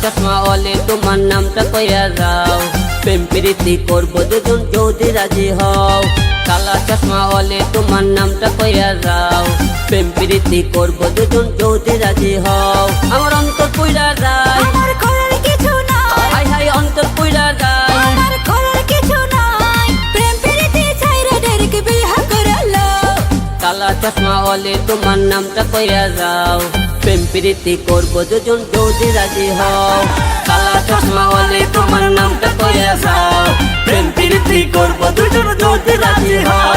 চশমা ওলে তোমার নামটা কইয়া যাও, প্রেম প্রীতি করবো দুজন যদি রাজি হও। কালা চশমা ওলে তোমার নামটা কইয়া যাও, প্রেম প্রীতি করবো দুজন যদি রাজি হও। আমার অন্তর পুইরা যায়, আমার করার কিছু নাই, হাই হাই অন্তর পুইরা যায়। আমার করার কিছু নাই, প্রেম প্রীতি ছাইরা ডাইরেক্ট বিয়া করালো। কালা চশমা ওলে তোমার নামটা কইয়া যাও, প্রেম প্রীতি করবো দুজন যদি রাজি হও। কালা চশমা ওলে তোমার নামটা কইয়া যাও, প্রেম প্রীতি করবো দুজন যদি রাজি হও।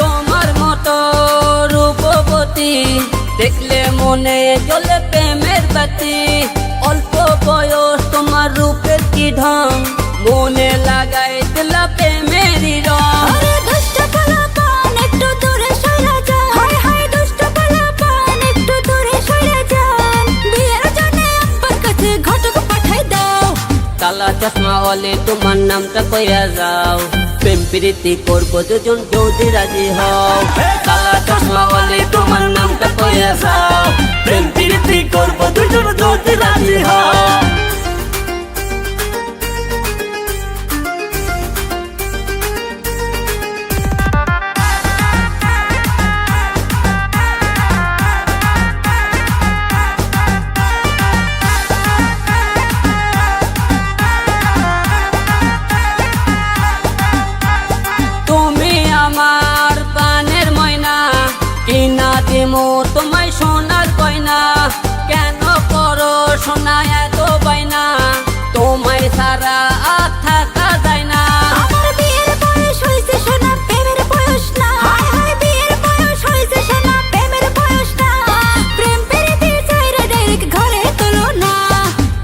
তোমার মতো রূপবতী দেখলে মনে জ্বলে প্রেমের বাতি। অল্প বয়স তোমার রূপের কি ঢং, মনে লাগাই দিলা প্রেমেরই রং। আরে দুষ্ট পোলাপান একটু দূরে সইরা যান, হায় হায় দুষ্ট পোলাপান একটু দূরে সইরা যান। বিয়ের জন্য আব্বার কাছে ঘটক পাঠাই দাও। কালা চশমা ওলে তোমার নামটা কইয়া যাও, প্রেম প্রীতি করবো দুজন যদি রাজি হও। কালা চশমা ওলে তোমার নামটা কইয়া যাও, প্রেম প্রীতি করবো দুজন যদি রাজি হও। তুমি আমার প্রাণের ময়না, কিনা দিমু তোমায় সোনার গয়না। কেন করো সোনা এত বাইনা, তোমায় সারা আর থাকা যায় না। আমার বিয়ের বয়স হইছে সোনা, প্রেমের বয়স না। হায় হায় বিয়ের বয়স হইছে সোনা, প্রেমের বয়স না। প্রেম প্রীতি ছাইরা ডাইরেক্ট ঘরে তোলো না।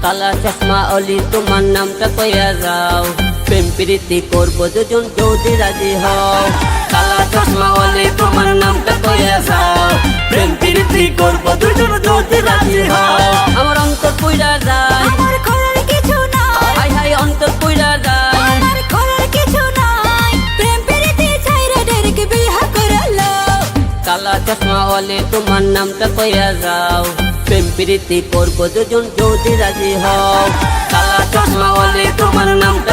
কালা চশমা ওলি তোমার নামটা কইয়া যাও, প্রেম প্রীতি করবো দুজন যদি রাজি হও। কালা চশমা ওলি তোমার নামটা কইয়া যাও, প্রেম প্রীতি করবো দুজন যদি রাজি হও। আমার অন্তর পুইরা যায়, আমার করার কিছু নাই, হাই হাই অন্তর পুইরা যায়। আমার করার কিছু নাই, প্রেম প্রীতি ছাইরা ডাইরেক্ট বিয়া করালো। কালা চশমা ওলে তোমার নামটা কইয়া যাও, প্রেম প্রীতি করবো দুজন যদি রাজি হও। কালা চশমা ওলে তোমার নামটা